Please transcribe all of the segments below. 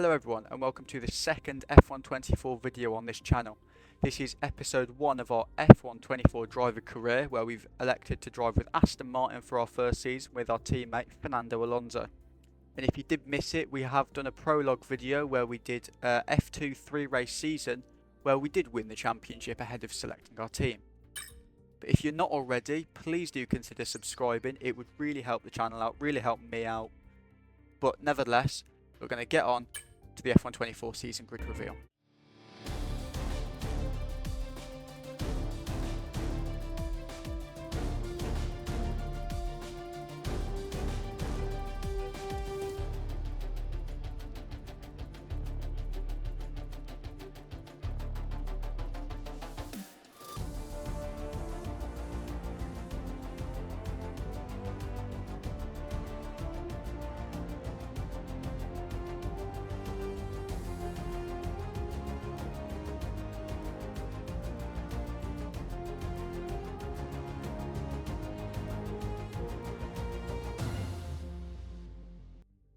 Hello everyone and welcome to the second F124 video on this channel. This is episode 1 of our F124 driver career, where we've elected to drive with Aston Martin for our first season with our teammate Fernando Alonso. And if you did miss it, we have done a prologue video where we did a F2 3-race season where we did win the championship ahead of selecting our team. But if you're not already, please do consider subscribing. It would really help the channel out, really help me out. But nevertheless, we're going to get on to the F124 season grid reveal.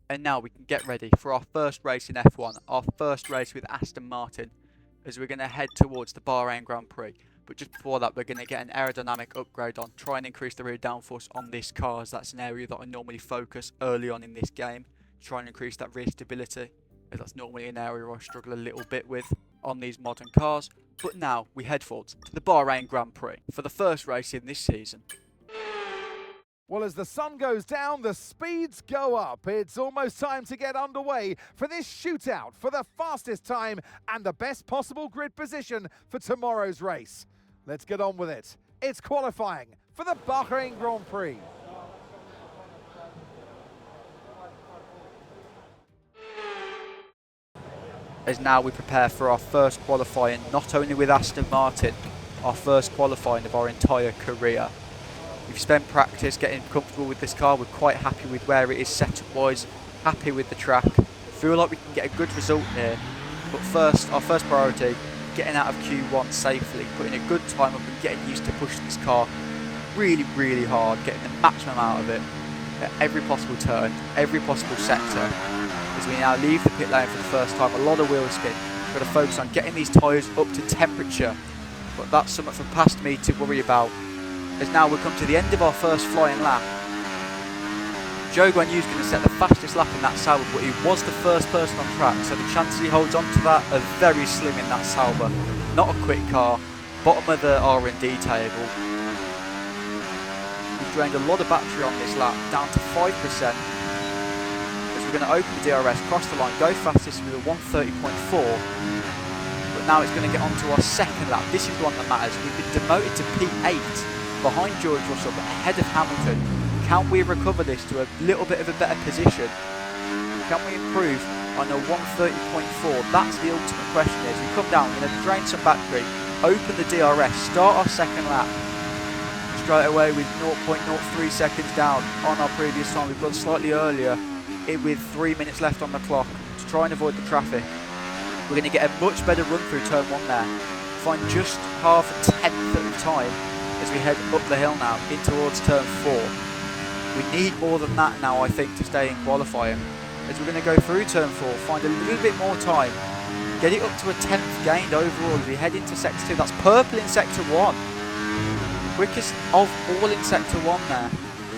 And now we can get ready for our first race in F1, our first race with Aston Martin, as we're going to head towards the Bahrain Grand Prix. But just before that, we're going to get an aerodynamic upgrade on, try and increase the rear downforce on this car, as that's an area that I normally focus early on in this game, try and increase that rear stability, as that's normally an area I struggle a little bit with on these modern cars. But now we head forwards to the Bahrain Grand Prix for the first race in this season. Well, as the sun goes down, the speeds go up. It's almost time to get underway for this shootout for the fastest time and the best possible grid position for tomorrow's race. Let's get on with it. It's qualifying for the Bahrain Grand Prix. As now we prepare for our first qualifying, not only with Aston Martin, our first qualifying of our entire career. We've spent practice getting comfortable with this car. We're quite happy with where it is setup wise, happy with the track. Feel like we can get a good result here. But first, our first priority, getting out of Q1 safely, putting a good time up and getting used to pushing this car really, really hard, getting the maximum out of it at every possible turn, every possible sector. As we now leave the pit lane for the first time, a lot of wheel spin. We've got to focus on getting these tyres up to temperature. But that's something from past me to worry about. As now we come to the end of our first flying lap. Zhou Guanyu's going to set the fastest lap in that Sauber, but he was the first person on track, so the chances he holds on to that are very slim in that Sauber. Not a quick car, bottom of the R&D table. We've drained a lot of battery on this lap, down to 5%. As we're going to open the DRS, cross the line, go fastest with a 130.4. But now it's going to get onto our second lap. This is the one that matters. We've been demoted to P8. Behind George Russell, but ahead of Hamilton. Can we recover this to a little bit of a better position? Can we improve on a 130.4? That's the ultimate question. As we come down, we're going to drain some battery, open the DRS, start our second lap. Straight away with 0.03 seconds down on our previous time. We've gone slightly earlier with 3 minutes left on the clock to try and avoid the traffic. We're going to get a much better run through turn 1 there. Find just half a tenth at the time as we head up the hill now in towards turn 4. We need more than that now, I think, to stay in qualifying. As we're going to go through turn 4, find a little bit more time, get it up to a 10th gained overall as we head into sector 2. That's purple in sector 1. Quickest of all in sector 1 there.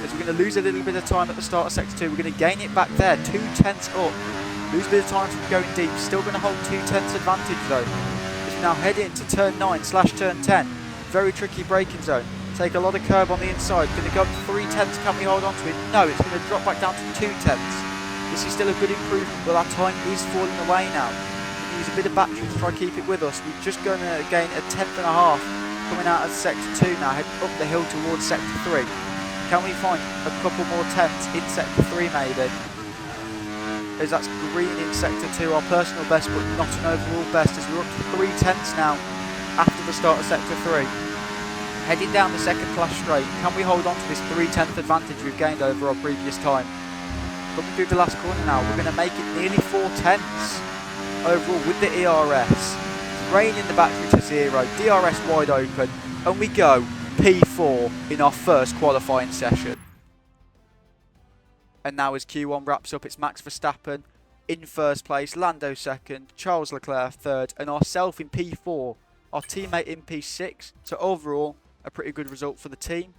As we're going to lose a little bit of time at the start of sector 2, we're going to gain it back there, 2 tenths up. Lose a bit of time from going deep, still going to hold 2 tenths advantage though. As we now head into turn 9/turn 10. Very tricky braking zone. Take a lot of curb on the inside. Going to go up to 3 tenths. Can we hold on to it? No, it's going to drop back down to 2 tenths. This is still a good improvement, but our time is falling away now. We use a bit of battery to try and keep it with us. We're just going to gain a tenth and a half coming out of sector 2 now, heading up the hill towards sector 3. Can we find a couple more tenths in sector 3 maybe? As that's green in sector 2, our personal best, but not an overall best, as we're up to 3 tenths now after the start of sector 3. Heading down the second class straight, can we hold on to this 3/10 advantage we've gained over our previous time? Coming through the last corner now, we're going to make it nearly 4 tenths overall with the ERS. Draining the battery to 0, DRS wide open, and we go P4 in our first qualifying session. And now as Q1 wraps up, it's Max Verstappen in first place, Lando second, Charles Leclerc third, and ourselves in P4, our teammate in P6. So overall, a pretty good result for the team.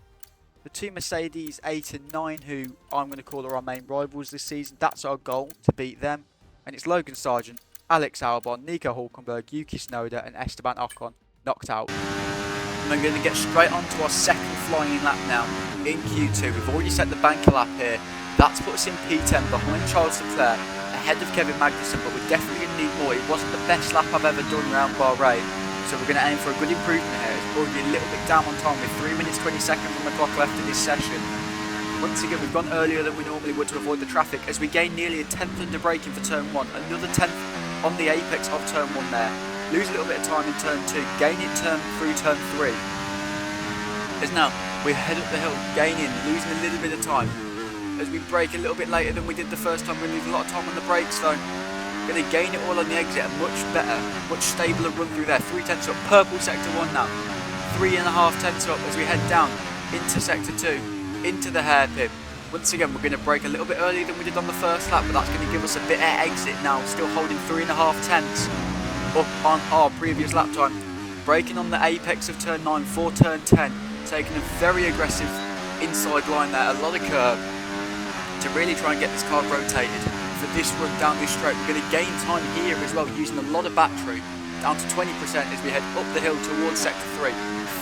The two Mercedes 8 and 9, who I'm going to call are our main rivals this season, that's our goal, to beat them. And it's Logan Sargent, Alex Albon, Nico Hulkenberg, Yuki Tsunoda and Esteban Ocon knocked out. And we're going to get straight on to our second flying lap now in Q2. We've already set the banker lap here. That's put us in P10 behind Charles Leclerc, ahead of Kevin Magnussen, but we're definitely going to need more. It wasn't the best lap I've ever done around Bahrain, so we're going to aim for a good improvement here. It's already a little bit down on time with 3 minutes 20 seconds on the clock left in this session. Once again, we've gone earlier than we normally would to avoid the traffic, as we gain nearly a tenth under braking for turn 1, another tenth on the apex of turn 1 there. Lose a little bit of time in turn 2, gain it through turn 3. As now we head up the hill, gaining, losing a little bit of time. As we brake a little bit later than we did the first time, we lose a lot of time on the brakes though. Going to gain it all on the exit, a much better, much stabler run through there. 3 tenths up, purple sector 1 now. 3.5 tenths up as we head down into sector 2, into the hairpin. Once again, we're going to brake a little bit earlier than we did on the first lap, but that's going to give us a bit of exit now, still holding 3.5 tenths up on our previous lap time. Braking on the apex of turn 9 for turn 10, taking a very aggressive inside line there, a lot of curve to really try and get this car rotated for this run down this straight. We're going to gain time here as well, using a lot of battery, down to 20% as we head up the hill towards sector 3.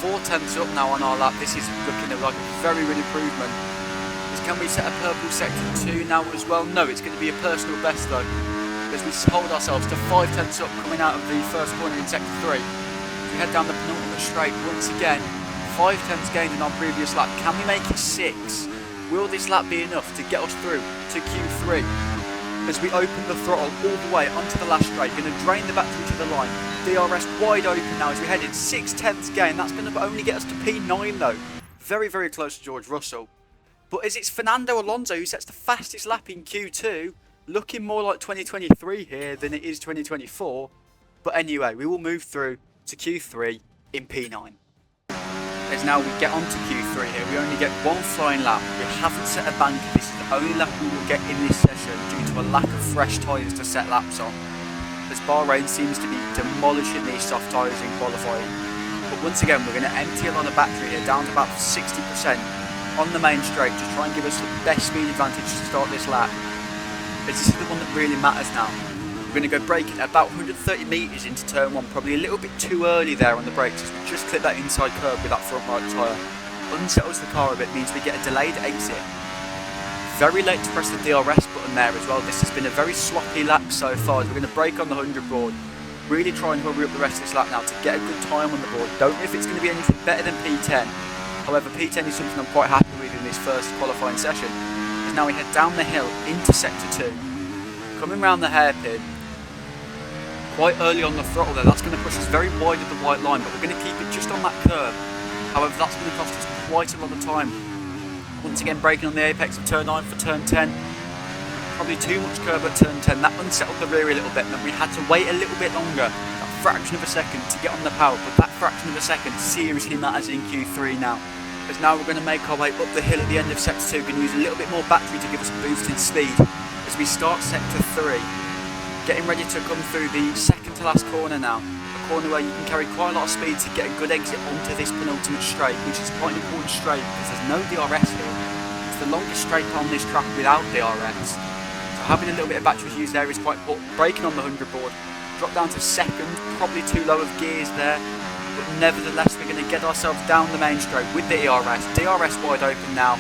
4 tenths up now on our lap. This is looking like a very good improvement. Can we set a purple sector 2 now as well? No, it's going to be a personal best though, as we hold ourselves to 5 tenths up coming out of the first corner in sector 3. As we head down the penultimate straight, once again, 5 tenths gained in our previous lap. Can we make it 6? Will this lap be enough to get us through to Q3? As we open the throttle all the way onto the last straight, going to drain the battery to the line. DRS wide open now as we head in 6 tenths gain. That's going to only get us to P9 though. Very, very close to George Russell. But as it's Fernando Alonso who sets the fastest lap in Q2, looking more like 2023 here than it is 2024. But anyway, we will move through to Q3 in P9. As now we get on to Q3 here, we only get 1 flying lap. We haven't set a banker. This is the only lap we will get in this session due to a lack of fresh tyres to set laps on, as Bahrain seems to be demolishing these soft tyres in qualifying. But once again, we're going to empty a lot of battery here, down to about 60%. On the main straight to try and give us the best speed advantage to start this lap, as this is the one that really matters now. We're going to go braking at about 130 metres into turn 1, probably a little bit too early there on the brakes as we just clip that inside curb with that front right tyre. Unsettles the car a bit, means we get a delayed exit. Very late to press the DRS button there as well. This has been a very sloppy lap so far, as we're going to brake on the 100 board. Really try and hurry up the rest of this lap now to get a good time on the board. Don't know if it's going to be anything better than P10. However, P10 is something I'm quite happy with in this first qualifying session. As now we head down the hill into sector 2, coming round the hairpin, quite early on the throttle there. That's going to push us very wide of the white line, but we're going to keep it just on that curve. However, that's going to cost us quite a lot of time. Once again, braking on the apex of turn 9 for turn 10. Probably too much curve at turn 10. That unsettled the rear a little bit, and then we had to wait a little bit longer, that fraction of a second, to get on the power. But that fraction of a second seriously matters in Q3 now. As now we're going to make our way up the hill at the end of sector 2, going to use a little bit more battery to give us a boost in speed as we start sector 3, getting ready to come through the second to last corner now, a corner where you can carry quite a lot of speed to get a good exit onto this penultimate straight, which is quite an important straight because there's no DRS here. It's the longest straight on this track without DRS, so having a little bit of battery use there is quite important. Braking on the 100 board, drop down to second, probably too low of gears there. But nevertheless, we're going to get ourselves down the main straight with the DRS wide open now,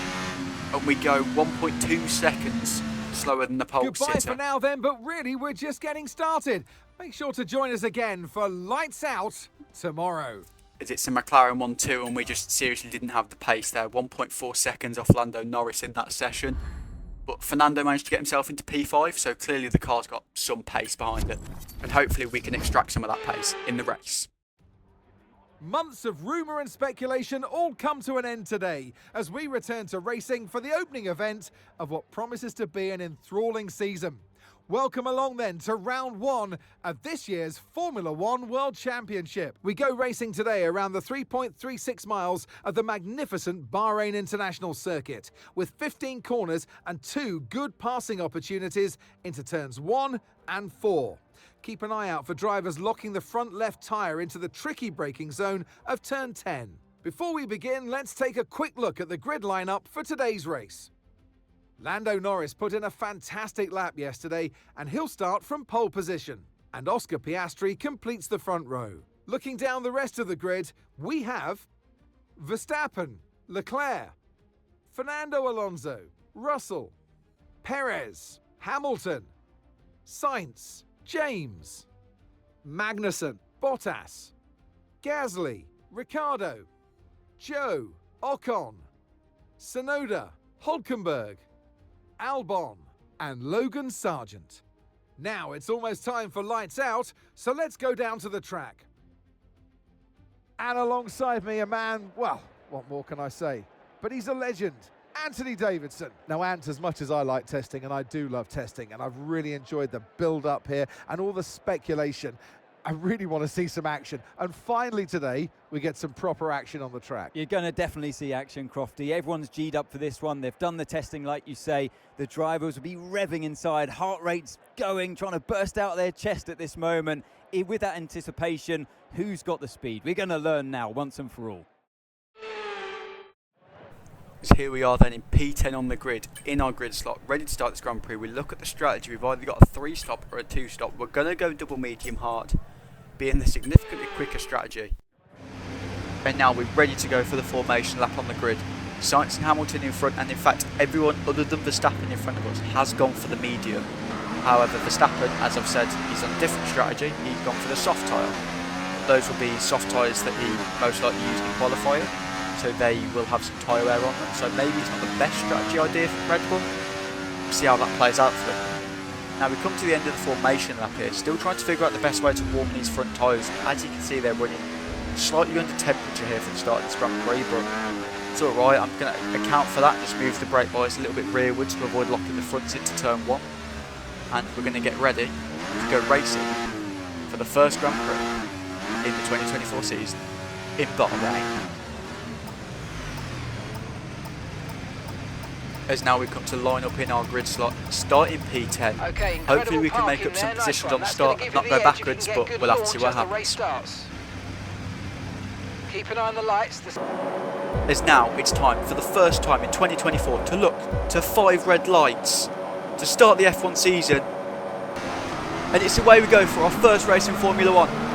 and we go 1.2 seconds slower than the pole sitter. Goodbye for now then, but really we're just getting started. Make sure to join us again for Lights Out tomorrow. It's a McLaren 1-2, and we just seriously didn't have the pace there. 1.4 seconds off Lando Norris in that session. But Fernando managed to get himself into P5, so clearly the car's got some pace behind it, and hopefully we can extract some of that pace in the race. Months of rumour and speculation all come to an end today as we return to racing for the opening event of what promises to be an enthralling season. Welcome along then to round one of this year's Formula One World Championship. We go racing today around the 3.36 miles of the magnificent Bahrain International Circuit, with 15 corners and 2 good passing opportunities into turns 1 and 4. Keep an eye out for drivers locking the front left tyre into the tricky braking zone of turn 10. Before we begin, let's take a quick look at the grid lineup for today's race. Lando Norris put in a fantastic lap yesterday, and he'll start from pole position. And Oscar Piastri completes the front row. Looking down the rest of the grid, we have Verstappen, Leclerc, Fernando Alonso, Russell, Perez, Hamilton, Sainz, James, Magnussen, Bottas, Gasly, Ricciardo, Joe, Ocon, Tsunoda, Hülkenberg, Albon and Logan Sargent. Now it's almost time for lights out, so let's go down to the track. And alongside me a man, well, what more can I say? But he's a legend, Anthony Davidson. Now Ant, as much as I like testing, and I do love testing, and I've really enjoyed the build-up here and all the speculation, I really want to see some action. And finally today, we get some proper action on the track. You're going to definitely see action, Crofty. Everyone's G'd up for this one. They've done the testing, like you say. The drivers will be revving inside, heart rates going, trying to burst out their chest at this moment. With that anticipation, who's got the speed? We're going to learn now, once and for all. So here we are then in P10 on the grid, in our grid slot, ready to start this Grand Prix. We look at the strategy. We've either got a 3-stop or a 2-stop. We're going to go double medium hard, being the significantly quicker strategy. And now we're ready to go for the formation lap on the grid. Sainz and Hamilton in front, and in fact everyone other than Verstappen in front of us has gone for the medium. However, Verstappen, as I've said, he's on a different strategy. He's gone for the soft tyre. Those will be soft tyres that he most likely used in qualifying, so they will have some tyre wear on them. So maybe it's not the best strategy idea for Red Bull. We'll see how that plays out for them. Now we come to the end of the formation lap here, still trying to figure out the best way to warm these front tyres. As you can see, they're running slightly under temperature here for the start of this Grand Prix, but it's alright. I'm going to account for that, just move the brake bias a little bit rearwards to avoid locking the fronts into turn 1. And we're going to get ready to go racing for the first Grand Prix in the 2024 season in Bahrain. As now we come to line up in our grid slot, starting P10. Okay, hopefully we can make up some positions on the start, not go backwards, but we'll have to see what happens. Keep an eye on the lights. As now it's time for the first time in 2024 to look to 5 red lights to start the F1 season. And it's away we go for our first race in Formula 1.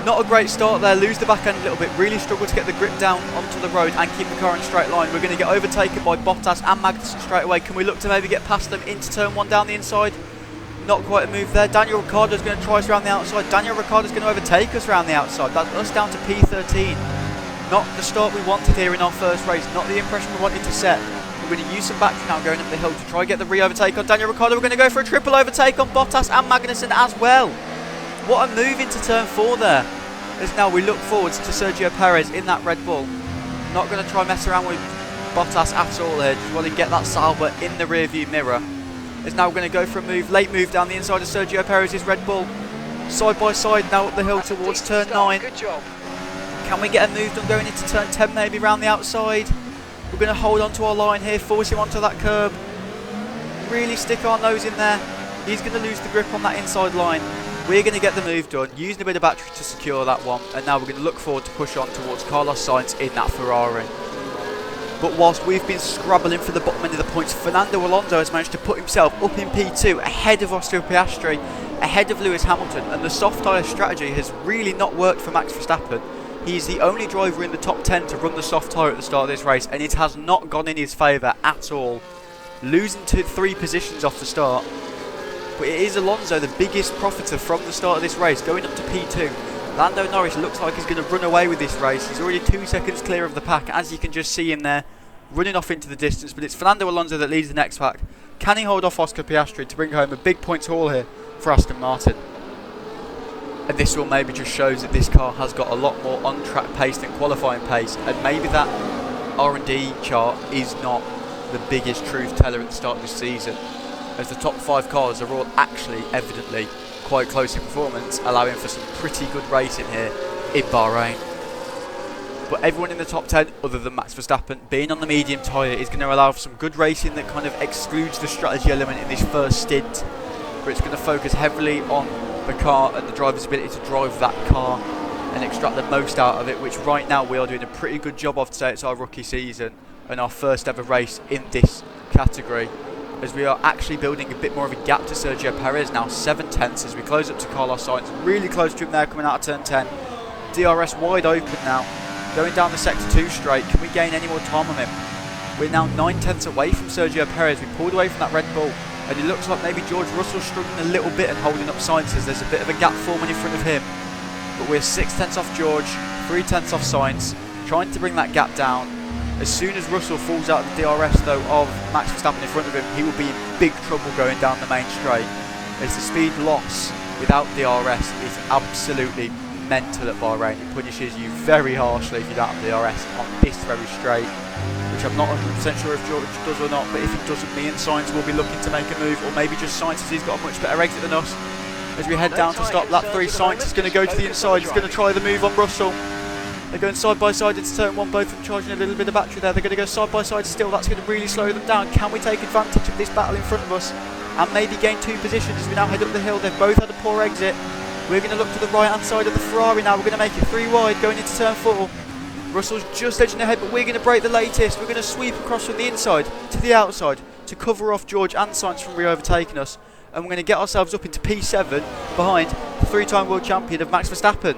Not a great start there, lose the back end a little bit, really struggle to get the grip down onto the road and keep the car in a straight line. We're going to get overtaken by Bottas and Magnussen straight away. Can we look to maybe get past them into turn 1 down the inside? Not quite a move there. Daniel Ricciardo's going to try us around the outside. Daniel Ricciardo's going to overtake us around the outside. That's us down to P13. Not the start we wanted here in our first race, not the impression we wanted to set. We're going to use some backs now going up the hill to try and get the re-overtake on Daniel Ricciardo. We're going to go for a triple overtake on Bottas and Magnussen as well. What a move into turn 4 there. As now we look forwards to Sergio Perez in that Red Bull. Not going to try and mess around with Bottas at all here. Just want to get that Sauber in the rear view mirror. Is now going to go for a move, late move down the inside of Sergio Perez's Red Bull. Side by side now up the hill towards turn 9. Good job. Can we get a move done going into turn 10 maybe round the outside? We're going to hold on to our line here, force him onto that curb. Really stick our nose in there. He's going to lose the grip on that inside line. We're going to get the move done, using a bit of battery to secure that one, and now we're going to look forward to push on towards Carlos Sainz in that Ferrari. But whilst we've been scrabbling for the bottom end of the points, Fernando Alonso has managed to put himself up in P2 ahead of Oscar Piastri, ahead of Lewis Hamilton, and the soft tyre strategy has really not worked for Max Verstappen. He's the only driver in the top 10 to run the soft tyre at the start of this race, and it has not gone in his favour at all, losing to 3 positions off the start. But it is Alonso the biggest profiter from the start of this race, going up to P2. Lando Norris looks like he's going to run away with this race. He's already 2 seconds clear of the pack, as you can just see him there, running off into the distance. But it's Fernando Alonso that leads the next pack. Can he hold off Oscar Piastri to bring home a big points haul here for Aston Martin? And this one maybe just shows that this car has got a lot more on-track pace than qualifying pace, and maybe that R&D chart is not the biggest truth teller at the start of this season. as the top 5 cars are all actually evidently quite close in performance, allowing for some pretty good racing here in Bahrain. But everyone in the top 10, other than Max Verstappen, being on the medium tyre is going to allow for some good racing that kind of excludes the strategy element in this first stint, where it's going to focus heavily on the car and the driver's ability to drive that car and extract the most out of it, which right now we are doing a pretty good job of today. It's our rookie season and our first ever race in this category, as we are actually building a bit more of a gap to Sergio Perez now, 7/10 as we close up to Carlos Sainz, really close to him there coming out of turn 10. DRS wide open now, going down the sector 2 straight. Can we gain any more time on him? We're now 9/10 away from Sergio Perez. We pulled away from that Red Bull, and it looks like maybe George Russell's struggling a little bit and holding up Sainz, as there's a bit of a gap forming in front of him. But we're 6/10 off George, 3/10 off Sainz, trying to bring that gap down. As soon as Russell falls out of the DRS though of Max Verstappen in front of him, he will be in big trouble going down the main straight, as the speed loss without DRS is absolutely mental at Bahrain. It punishes you very harshly if you don't have DRS on this very straight, which I'm not 100% sure if George does or not, but if he doesn't, me and Sainz will be looking to make a move, or maybe just Sainz, as he's got a much better exit than us. As we head down to stop lap 3, Sainz is going to go to the inside, he's going to try the move on Russell. They're going side by side into turn 1, both of them charging a little bit of battery there. They're going to go side by side still, that's going to really slow them down. Can we take advantage of this battle in front of us and maybe gain 2 positions as we now head up the hill? They've both had a poor exit. We're going to look to the right hand side of the Ferrari now, we're going to make it 3 wide going into turn 4. Russell's just edging ahead, but we're going to break the latest. We're going to sweep across from the inside to the outside to cover off George and Sainz from re-overtaking us. And we're going to get ourselves up into P7 behind the 3-time world champion of Max Verstappen.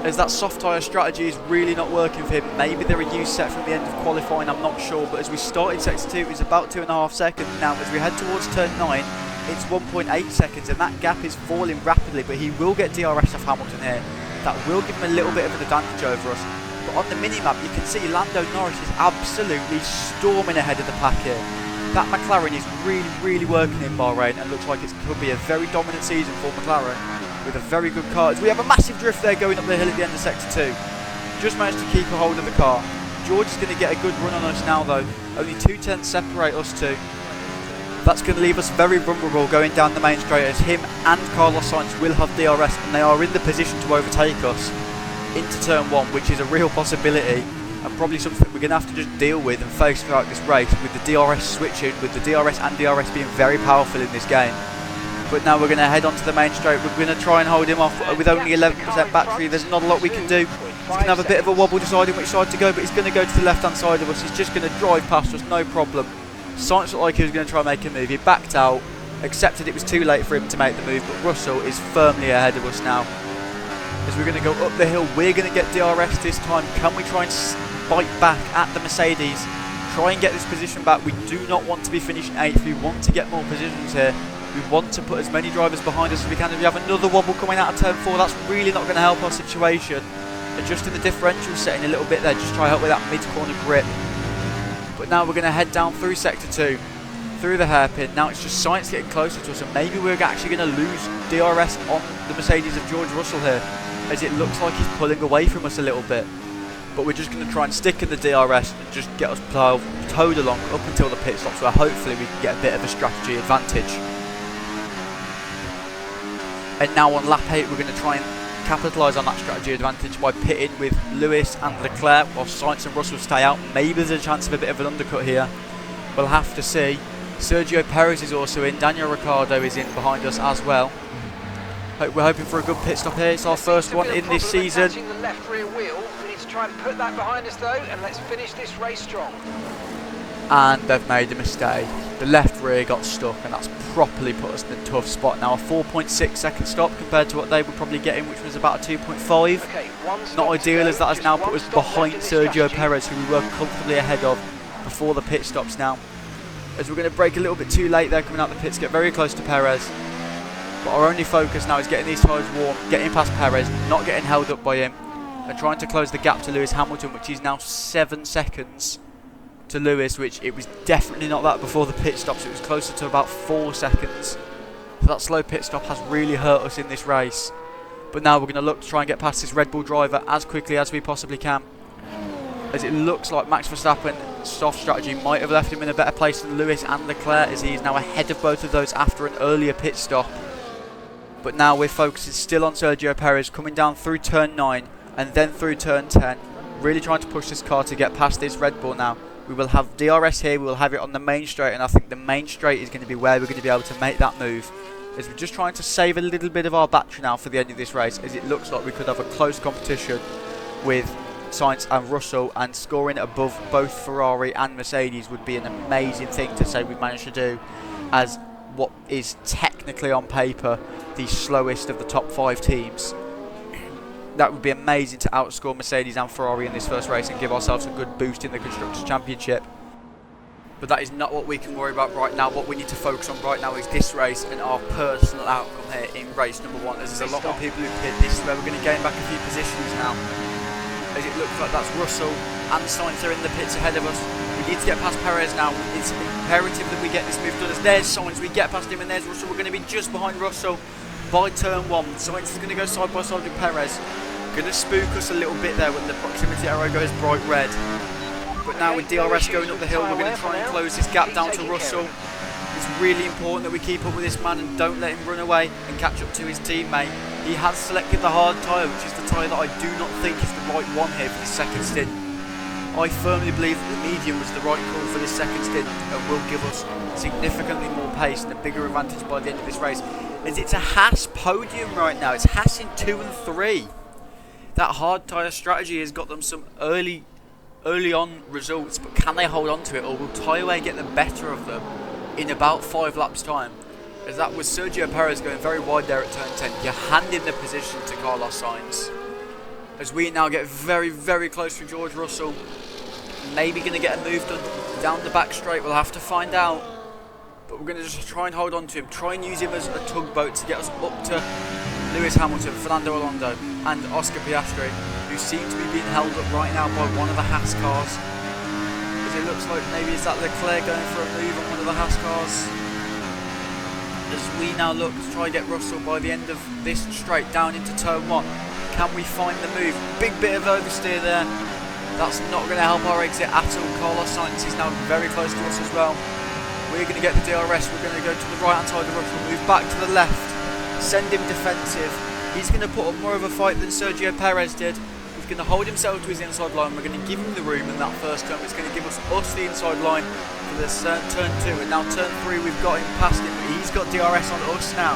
As that soft tyre strategy is really not working for him. Maybe they're a use set from the end of qualifying, I'm not sure. But as we started sector 2, it was about 2.5 seconds. Now as we head towards turn 9, it's 1.8 seconds, and that gap is falling rapidly. But he will get DRS off Hamilton here. That will give him a little bit of an advantage over us. But on the mini-map, you can see Lando Norris is absolutely storming ahead of the pack here. That McLaren is really working in Bahrain, and looks like it could be a very dominant season for McLaren with a very good car. We have a massive drift there going up the hill at the end of sector 2. Just managed to keep a hold of the car. George is going to get a good run on us now though. Only 2/10 separate us two. That's going to leave us very vulnerable going down the main straight, as him and Carlos Sainz will have DRS, and they are in the position to overtake us into turn 1, which is a real possibility. And probably something we're going to have to just deal with and face throughout this race, with the DRS switching, with the DRS and DRS being very powerful in this game. But now we're going to head onto the main straight. We're going to try and hold him off with only 11% battery. There's not a lot we can do. He's going to have a bit of a wobble deciding which side to go, but he's going to go to the left hand side of us. He's just going to drive past us, no problem. Sainz looked like he was going to try and make a move. He backed out, accepted it was too late for him to make the move, but Russell is firmly ahead of us now. As we're going to go up the hill, we're going to get DRS this time. Can we try and bite back at the Mercedes? Try and get this position back. We do not want to be finishing 8th. We want to get more positions here. We want to put as many drivers behind us as we can. If we have another wobble coming out of turn 4, that's really not going to help our situation. Adjusting the differential setting a little bit there, just try to help with that mid-corner grip. But now we're going to head down through sector 2, through the hairpin. Now it's just Sainz getting closer to us, and maybe we're actually going to lose DRS on the Mercedes of George Russell here, as it looks like he's pulling away from us a little bit. But we're just going to try and stick in the DRS and just get us towed along up until the pit stops, where hopefully we can get a bit of a strategy advantage. And now on lap 8, we're going to try and capitalise on that strategy advantage by pitting with Lewis and Leclerc while Sainz and Russell stay out. Maybe there's a chance of a bit of an undercut here. We'll have to see. Sergio Perez is also in. Daniel Ricciardo is in behind us as well. We're hoping for a good pit stop here. It's our first one in this season. The left rear wheel. We need to try and put that behind us though, and let's finish this race strong. And they've made a mistake. The left rear got stuck, and that's properly put us in a tough spot. Now a 4.6 second stop compared to what they were probably getting, which was about a 2.5. Okay, not ideal, as that has now put us behind Sergio Perez, who we were comfortably ahead of before the pit stops now. As we're going to brake a little bit too late there coming out the pits, get very close to Perez. But our only focus now is getting these tyres warm, getting past Perez, not getting held up by him, and trying to close the gap to Lewis Hamilton, which is now 7 seconds to Lewis, which it was definitely not that before the pit stops. It was closer to about 4 seconds. So that slow pit stop has really hurt us in this race. But now we're going to look to try and get past this Red Bull driver as quickly as we possibly can, as it looks like Max Verstappen soft strategy might have left him in a better place than Lewis and Leclerc, as he is now ahead of both of those after an earlier pit stop. But now we're focusing still on Sergio Perez coming down through turn 9 and then through turn 10, really trying to push this car to get past this Red Bull now. We will have DRS here, we will have it on the main straight, and I think the main straight is going to be where we're going to be able to make that move, as we're just trying to save a little bit of our battery now for the end of this race, as it looks like we could have a close competition with Sainz and Russell, and scoring above both Ferrari and Mercedes would be an amazing thing to say we've managed to do, as what is technically on paper the slowest of the top 5 teams. That would be amazing to outscore Mercedes and Ferrari in this first race and give ourselves a good boost in the Constructors' Championship. But that is not what we can worry about right now. What we need to focus on right now is this race and our personal outcome here in race number 1. As there's a lot more people who pit, this is where we're going to gain back a few positions now, as it looks like that's Russell and Sainz are in the pits ahead of us. We need to get past Perez now. It's imperative that we get this move done, as there's Sainz, we get past him, and there's Russell. We're going to be just behind Russell by turn 1. Sainz is going to go side by side with Perez. Going to spook us a little bit there when the proximity arrow goes bright red. But now with DRS going up the hill, we're going to try and close this gap down to Russell. It's really important that we keep up with this man and don't let him run away and catch up to his teammate. He has selected the hard tyre, which is the tyre that I do not think is the right one here for this second stint. I firmly believe that the medium was the right call for this second stint and will give us significantly more pace and a bigger advantage by the end of this race. As it's a Haas podium right now, it's Haas in 2 and 3. That hard tyre strategy has got them some early on results, but can they hold on to it, or will tyre get the better of them in about 5 laps time? As that was Sergio Perez going very wide there at turn 10, you're handing the position to Carlos Sainz. As we now get very, very close to George Russell, maybe going to get a move done down the back straight, we'll have to find out. But we're going to just try and hold on to him, try and use him as a tugboat to get us up to Lewis Hamilton, Fernando Alonso and Oscar Piastri, who seem to be being held up right now by one of the Haas cars. As it looks like maybe is that Leclerc going for a move on one of the Haas cars. As we now look to try and get Russell by the end of this straight down into turn 1. Can we find the move? Big bit of oversteer there. That's not going to help our exit at all. Carlos Sainz is now very close to us as well. We're going to get the DRS. We're going to go to the right hand side of Russell, move back to the left, send him defensive. He's going to put up more of a fight than Sergio Perez did. He's going to hold himself to his inside line. We're going to give him the room in that first turn. It's going to give us the inside line for this turn 2. And now turn 3, we've got him past him, but he's got DRS on us now.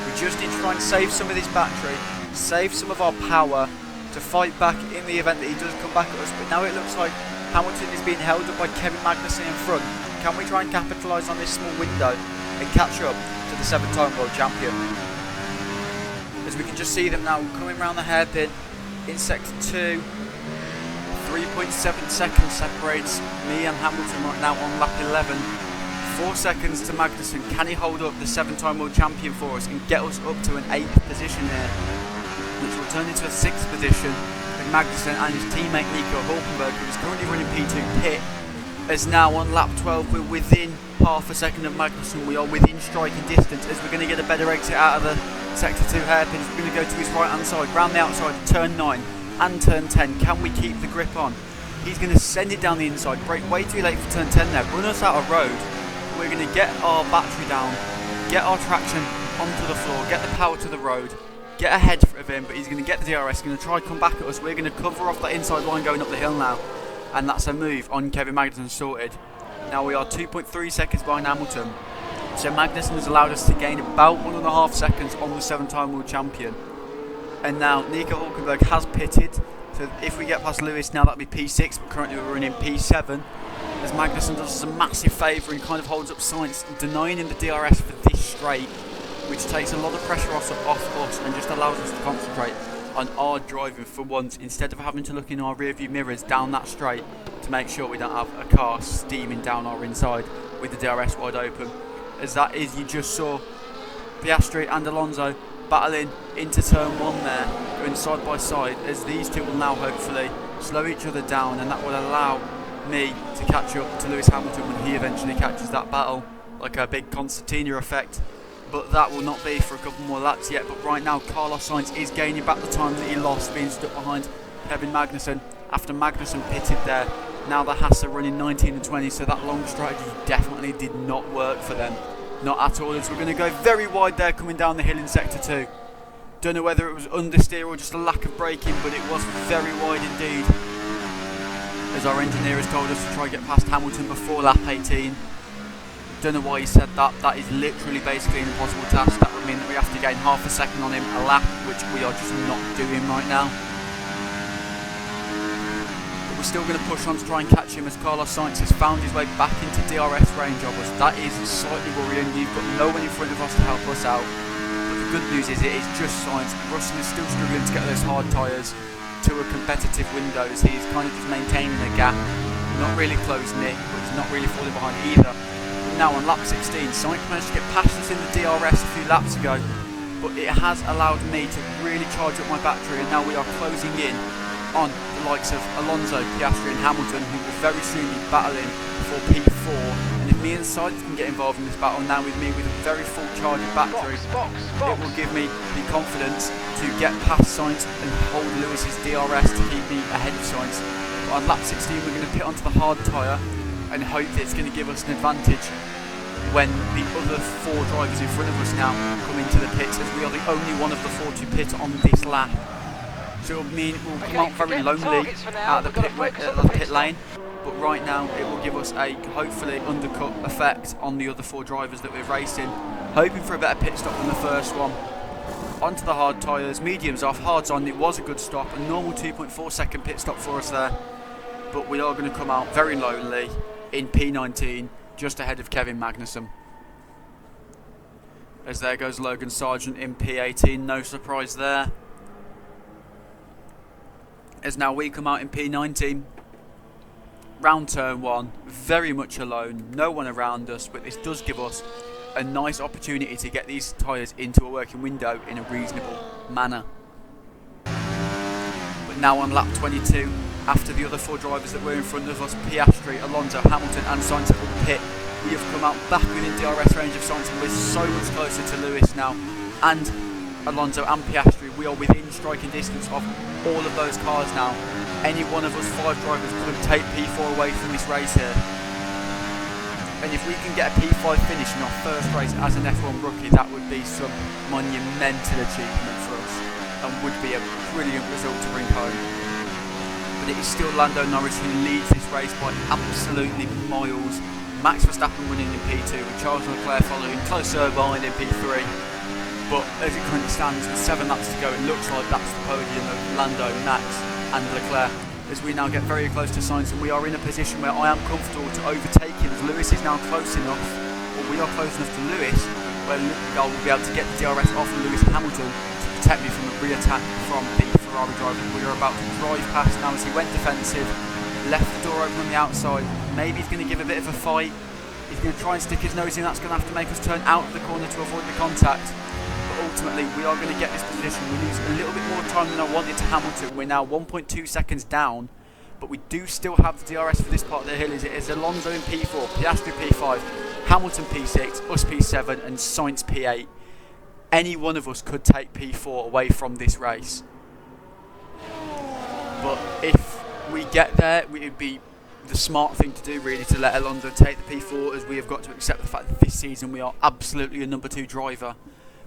We just need to try and save some of this battery, save some of our power to fight back in the event that he does come back at us. But now it looks like Hamilton is being held up by Kevin Magnussen in front. Can we try and capitalise on this small window and catch up to the 7-time world champion? As we can just see them now coming around the hairpin in sector 2. 3.7 seconds separates me and Hamilton right now on lap 11. 4 seconds to Magnussen. Can he hold up the 7-time world champion for us and get us up to an 8th position here, which will turn into a 6th position with Magnussen and his teammate Nico Hülkenberg, who is currently running P2 pit. As now on lap 12 we're within half a second of Magnussen. We are within striking distance, as we're going to get a better exit out of the sector 2 hairpins. We're going to go to his right hand side, round the outside, turn 9 and turn 10. Can we keep the grip on? He's going to send it down the inside, brake way too late for turn 10 there, run us out of road. We're going to get our battery down, get our traction onto the floor, get the power to the road, get ahead of him, but he's going to get the DRS, going to try and come back at us. We're going to cover off that inside line going up the hill now, and that's a move on Kevin Magnussen sorted. Now we are 2.3 seconds behind Hamilton, so Magnussen has allowed us to gain about 1.5 seconds on the 7-time world champion. And now Nico Hülkenberg has pitted, so if we get past Lewis now that'll be P6, but currently we're running P7, as Magnussen does us a massive favour and kind of holds up Sainz, denying him the DRS for this straight, which takes a lot of pressure off us and just allows us to concentrate on our driving for once, instead of having to look in our rear view mirrors down that straight to make sure we don't have a car steaming down our inside with the DRS wide open. As that is, you just saw Piastri and Alonso battling into turn 1 there, going side by side, as these two will now hopefully slow each other down, and that will allow me to catch up to Lewis Hamilton when he eventually catches that battle, like a big concertina effect. But that will not be for a couple more laps yet. But right now Carlos Sainz is gaining back the time that he lost being stuck behind Kevin Magnussen after Magnussen pitted there Now the Haas are running 19 and 20, so that long strategy definitely did not work for them. Not at all, as we're going to go very wide there coming down the hill in Sector 2. Don't know whether it was understeer or just a lack of braking, but it was very wide indeed. As our engineer has told us to try and get past Hamilton before lap 18. Don't know why he said that. That is literally basically an impossible task. That would mean that we have to gain half a second on him a lap, which we are just not doing right now. But we're still going to push on to try and catch him, as Carlos Sainz has found his way back into DRS range of us. That is slightly worrying. You've got no one in front of us to help us out. But the good news is it is just Sainz. Russell is still struggling to get those hard tyres to a competitive window, as he's kind of just maintaining the gap. Not really closing it, but he's not really falling behind either. Now on lap 16, Sainz managed to get past us in the DRS a few laps ago, but it has allowed me to really charge up my battery, and now we are closing in on the likes of Alonso, Piastri and Hamilton, who will very soon be battling for P4. And if me and Sainz can get involved in this battle now with me with a very full charge of battery, it will give me the confidence to get past Sainz and hold Lewis's DRS to keep me ahead of Sainz. But on lap 16 we're going to pit onto the hard tyre and hope that it's going to give us an advantage when the other 4 drivers in front of us now come into the pits, as we are the only one of the 4 to pit on this lap. So it'll mean we'll come out very lonely out of the pit lane, but right now it will give us a hopefully undercut effect on the other 4 drivers that we're racing, hoping for a better pit stop than the first one. Onto the hard tyres, mediums off, hards on. It was a good stop, a normal 2.4 second pit stop for us there, but we are going to come out very lonely in P19, just ahead of Kevin Magnussen. As there goes Logan Sargent in P18, no surprise there. As now we come out in P19, round turn 1, very much alone, no one around us, but this does give us a nice opportunity to get these tyres into a working window in a reasonable manner. But now on lap 22, after the other 4 drivers that were in front of us, Piastri, Alonso, Hamilton and Sainz have all pit, we have come out back within DRS range of Sainz, and we're so much closer to Lewis now, and Alonso and Piastri. We are within striking distance of all of those cars now. Any one of us 5 drivers could take P4 away from this race here. And if we can get a P5 finish in our first race as an F1 rookie, that would be some monumental achievement for us, and would be a brilliant result to bring home. But it is still Lando Norris who leads this race by absolutely miles. Max Verstappen winning in P2 with Charles Leclerc following closer behind in P3. But as it currently stands with 7 laps to go, it looks like that's the podium of Lando, Max and Leclerc, as we now get very close to Sainz, and we are in a position where I am comfortable to overtake him, as Lewis is now close enough, or we are close enough to Lewis, where I will be able to get the DRS off of Lewis Hamilton to protect me from a re-attack from the Ferrari driver. We are about to drive past now, as he went defensive, left the door open on the outside. Maybe he's going to give a bit of a fight. He's going to try and stick his nose in. That's going to have to make us turn out of the corner to avoid the contact. But ultimately, we are going to get this position. We lose a little bit more time than I wanted to Hamilton. We're now 1.2 seconds down, but we do still have the DRS for this part of the hill. It is Alonso in P4, Piastri P5, Hamilton P6, us P7 and Sainz P8. Any one of us could take P4 away from this race. But if we get there, it would be the smart thing to do, really, to let Alonso take the P4, as we have got to accept the fact that this season we are absolutely a number 2 driver.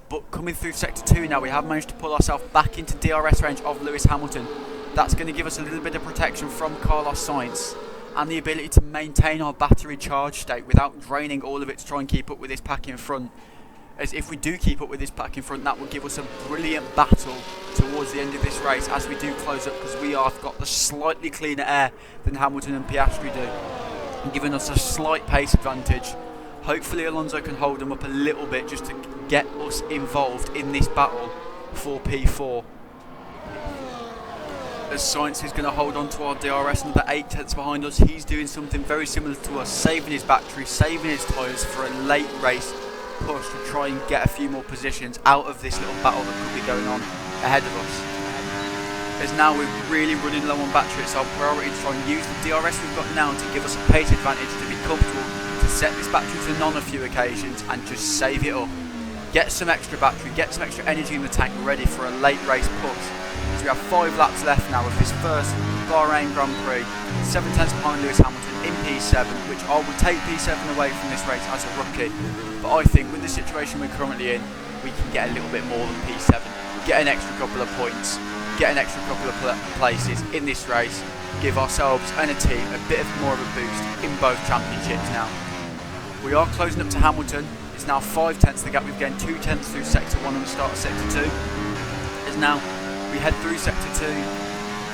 But coming through Sector 2 now, we have managed to pull ourselves back into DRS range of Lewis Hamilton. That's going to give us a little bit of protection from Carlos Sainz, and the ability to maintain our battery charge state without draining all of it to try and keep up with this pack in front. As if we do keep up with this pack in front, that will give us a brilliant battle towards the end of this race as we do close up, because we have got the slightly cleaner air than Hamilton and Piastri do, and giving us a slight pace advantage. Hopefully Alonso can hold them up a little bit just to get us involved in this battle for P4. As Sainz is going to hold on to our DRS, another 8 tenths behind us. He's doing something very similar to us, saving his battery, saving his tyres for a late race push to try and get a few more positions out of this little battle that could be going on ahead of us. As now we're really running low on battery, it's our priority to try and use the DRS we've got now to give us a pace advantage, to be comfortable, to set this battery to none a few occasions and just save it up. get some extra battery, get some extra energy in the tank ready for a late race push. So we have 5 laps left now of this first Bahrain Grand Prix. 7 tenths behind Lewis Hamilton in P7, which I would take P7 away from this race as a rookie. But I think with the situation we're currently in, we can get a little bit more than P7, get an extra couple of points, get an extra couple of places in this race, give ourselves and a team a bit more of a boost in both championships now. We are closing up to Hamilton. It's now 5 tenths the gap. We've gained 2 tenths through sector 1 and the start of sector 2. As now we head through sector 2,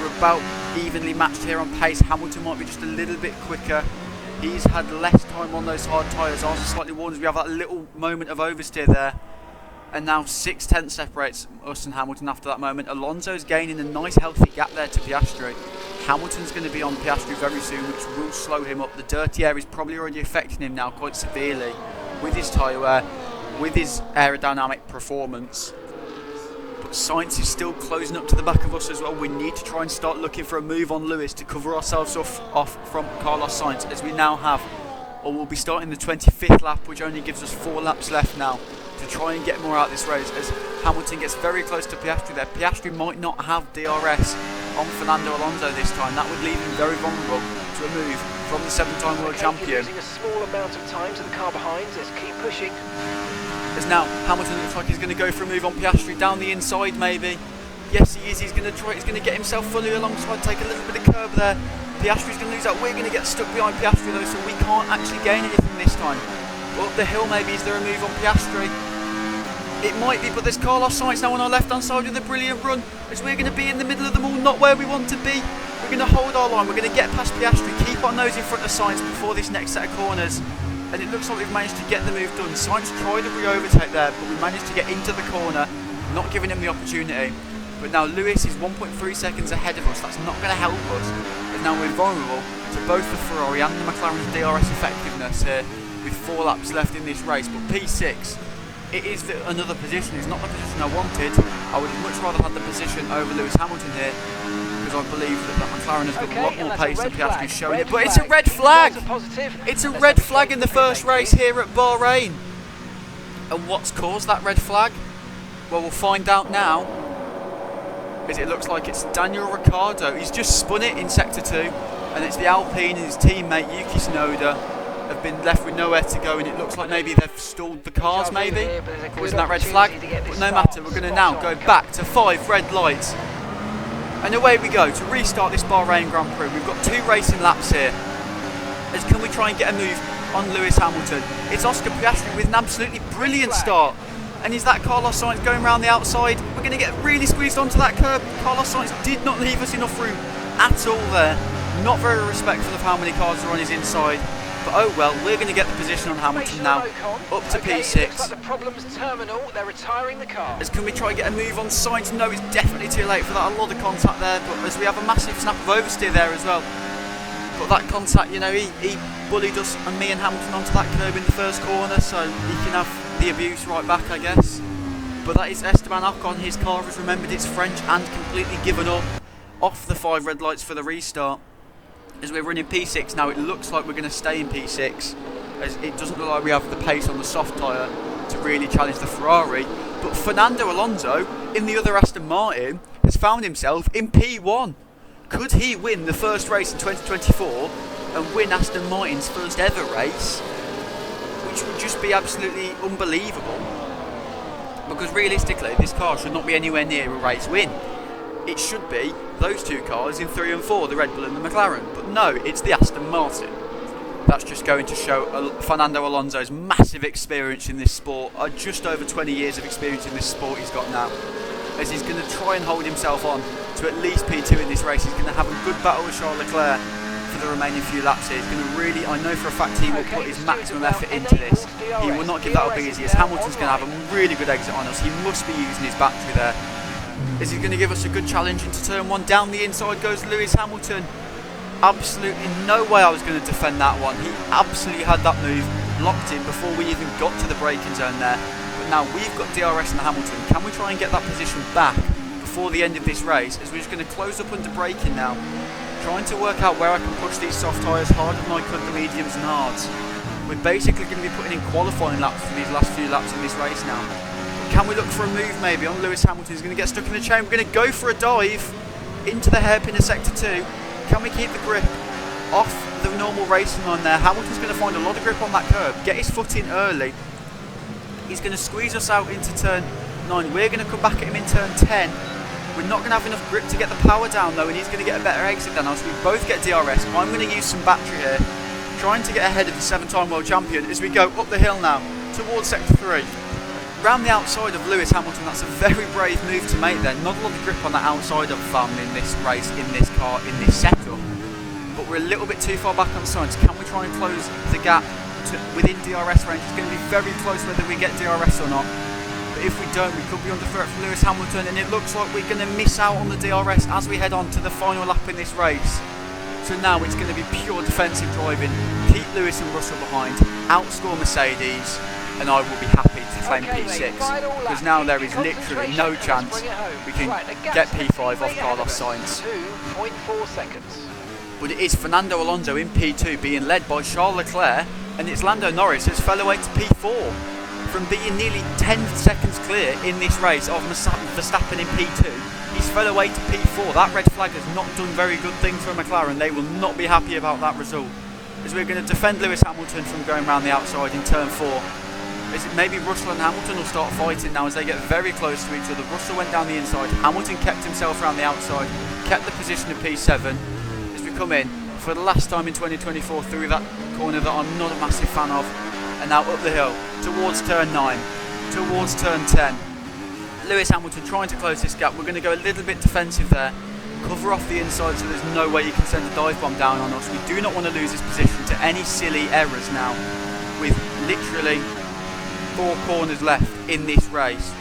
we're about evenly matched here on pace. Hamilton might be just a little bit quicker. He's had less time on those hard tyres. Ours are slightly worn as we have that little moment of oversteer there. And now 6 tenths separates us and Hamilton after that moment. Alonso's gaining a nice healthy gap there to Piastri. Hamilton's going to be on Piastri very soon, which will slow him up. The dirty air is probably already affecting him now quite severely with his tyre wear, with his aerodynamic performance. But Sainz is still closing up to the back of us as well. We need to try and start looking for a move on Lewis to cover ourselves off from Carlos Sainz, as we now have, or we'll be starting the 25th lap, which only gives us 4 laps left now to try and get more out of this race, as Hamilton gets very close to Piastri there. Piastri might not have DRS on Fernando Alonso this time. That would leave him very vulnerable to a move from the 7-time world champion. Losing a small amount of time to the car behind. Let's keep pushing. As now Hamilton looks like he's going to go for a move on Piastri down the inside maybe. Yes, he is. He's going to try. He's going to get himself fully alongside, take a little bit of curb there. Piastri's going to lose that. We're going to get stuck behind Piastri though, so we can't actually gain anything this time. Up the hill maybe, is there a move on Piastri? It might be, but there's Carlos Sainz now on our left-hand side with a brilliant run, as we're going to be in the middle of them all, not where we want to be. We're going to hold our line, we're going to get past Piastri, keep our nose in front of Sainz before this next set of corners. And it looks like we've managed to get the move done. Sainz tried a re-overtake there, but we managed to get into the corner, not giving him the opportunity. But now Lewis is 1.3 seconds ahead of us. That's not going to help us. But now we're vulnerable to both the Ferrari and the McLaren's DRS effectiveness here, with 4 laps left in this race. But P6, it is another position. It's not the position I wanted. I would have much rather had the position over Lewis Hamilton here, because I believe that the McLaren has got a lot more pace than Piastri's showing it. But it's a red flag! It's a red flag in the first race here at Bahrain. And what's caused that red flag? Well, we'll find out now, as it looks like it's Daniel Ricciardo. He's just spun it in sector 2, and it's the Alpine and his teammate Yuki Tsunoda have been left with nowhere to go, and it looks like maybe they've stalled the cars maybe, causing that red flag. But no matter, we're going to now go back to 5 red lights. And away we go to restart this Bahrain Grand Prix. We've got 2 racing laps here. As can we try and get a move on Lewis Hamilton? It's Oscar Piastri with an absolutely brilliant start. And is that Carlos Sainz going around the outside? We're going to get really squeezed onto that curb. Carlos Sainz did not leave us enough room at all there. Not very respectful of how many cars are on his inside. But oh well, we're going to get the position on Hamilton now, up to P6. Looks like the problem's terminal. They're retiring the car. As can we try and get a move on Sainz? No, it's definitely too late for that. A lot of contact there, but as we have a massive snap of oversteer there as well. But that contact, you know, he bullied us and me and Hamilton onto that curb in the first corner, so he can have the abuse right back, I guess. But that is Esteban Ocon. His car has remembered its French and completely given up off the 5 red lights for the restart. As we're running P6 now, it looks like we're going to stay in P6, as it doesn't look like we have the pace on the soft tyre to really challenge the Ferrari. But Fernando Alonso, in the other Aston Martin, has found himself in P1. Could he win the first race in 2024 and win Aston Martin's first ever race? Which would just be absolutely unbelievable. Because realistically, this car should not be anywhere near a race win. It should be those 2 cars in 3 and 4, the Red Bull and the McLaren. But no, it's the Aston Martin. That's just going to show Fernando Alonso's massive experience in this sport. Just over 20 years of experience in this sport he's got now. As he's going to try and hold himself on to at least P2 in this race. He's going to have a good battle with Charles Leclerc for the remaining few laps here. He's going to really, I know for a fact he will put his maximum effort into this. He will not give that up easy, as Hamilton's going to have a really good exit on us. He must be using his battery there. Is he going to give us a good challenge into turn 1? Down the inside goes Lewis Hamilton. Absolutely no way I was going to defend that one. He absolutely had that move locked in before we even got to the braking zone there. But now we've got DRS and Hamilton. Can we try and get that position back before the end of this race? As we're just going to close up under braking now, trying to work out where I can push these soft tyres harder than I could the mediums and hards. We're basically going to be putting in qualifying laps for these last few laps of this race now. Can we look for a move maybe on Lewis Hamilton? He's going to get stuck in the chain. We're going to go for a dive into the hairpin of sector 2. Can we keep the grip off the normal racing line there? Hamilton's going to find a lot of grip on that curb, get his foot in early. He's going to squeeze us out into turn 9. We're going to come back at him in turn 10. We're not going to have enough grip to get the power down though, and he's going to get a better exit than us. We both get DRS. I'm going to use some battery here, trying to get ahead of the 7-time world champion as we go up the hill now towards sector 3. Round the outside of Lewis Hamilton. That's a very brave move to make there. Not a lot of grip on that outside of in this race, in this car, in this setup. But we're a little bit too far back on signs. Can we try and close the gap within DRS range? It's going to be very close whether we get DRS or not. But if we don't, we could be under threat from Lewis Hamilton, and it looks like we're going to miss out on the DRS as we head on to the final lap in this race. So now it's going to be pure defensive driving. Keep Lewis and Russell behind, outscore Mercedes, and I will be happy to claim P6, because now there is literally no chance we can get P5 off Carlos Sainz. 2.4 seconds. But it is Fernando Alonso in P2 being led by Charles Leclerc, and it's Lando Norris who's fell away to P4 from being nearly 10 seconds clear in this race of Verstappen in P2. He's fell away to P4. That red flag has not done very good things for McLaren. They will not be happy about that result, as we're going to defend Lewis Hamilton from going around the outside in turn 4. Is it maybe Russell and Hamilton will start fighting now as they get very close to each other. Russell went down the inside, Hamilton kept himself around the outside, kept the position of P7 as we come in for the last time in 2024 through that corner that I'm not a massive fan of, and now up the hill towards turn 9, towards turn 10. Lewis Hamilton trying to close this gap. We're going to go a little bit defensive there, cover off the inside so there's no way you can send a dive bomb down on us. We do not want to lose this position to any silly errors now, with literally 4 corners left in this race.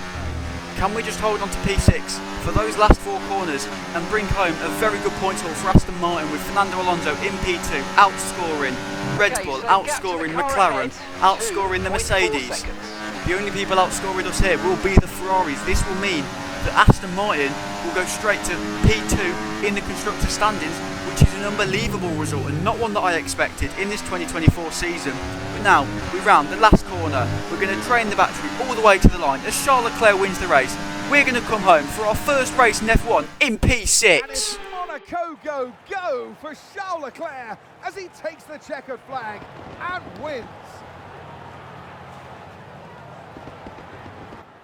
Can we just hold on to P6 for those last 4 corners and bring home a very good points haul for Aston Martin, with Fernando Alonso in P2 outscoring Red Bull, outscoring McLaren, outscoring the Mercedes. The only people outscoring us here will be the Ferraris. This will mean that Aston Martin will go straight to P2 in the constructor standings, which is an unbelievable result and not one that I expected in this 2024 season. But now we round the last corner. We're going to drain the battery all the way to the line as Charles Leclerc wins the race. We're going to come home for our first race in F1 in P6. And it's Monaco go for Charles Leclerc as he takes the checkered flag and wins.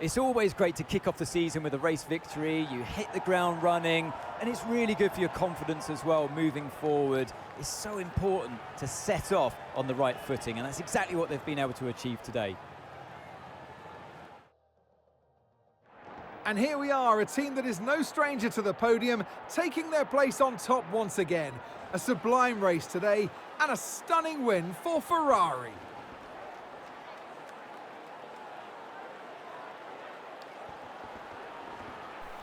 It's always great to kick off the season with a race victory. You hit the ground running, and it's really good for your confidence as well moving forward. It's so important to set off on the right footing, and that's exactly what they've been able to achieve today. And here we are, a team that is no stranger to the podium, taking their place on top once again. A sublime race today, and a stunning win for Ferrari.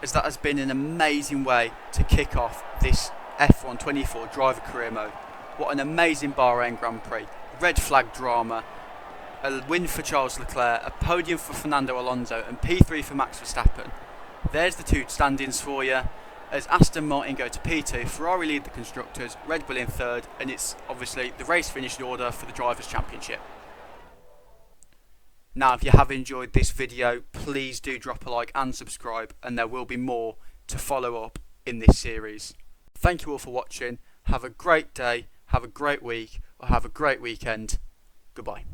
As that has been an amazing way to kick off this F1 24 driver career mode. What an amazing Bahrain Grand Prix. Red flag drama, a win for Charles Leclerc, a podium for Fernando Alonso, and P3 for Max Verstappen. There's the 2 standings for you, as Aston Martin go to P2, Ferrari lead the Constructors, Red Bull in 3rd, and it's obviously the race finished order for the Drivers' Championship. Now, if you have enjoyed this video, please do drop a like and subscribe, and there will be more to follow up in this series. Thank you all for watching. Have a great day, have a great week, or have a great weekend. Goodbye.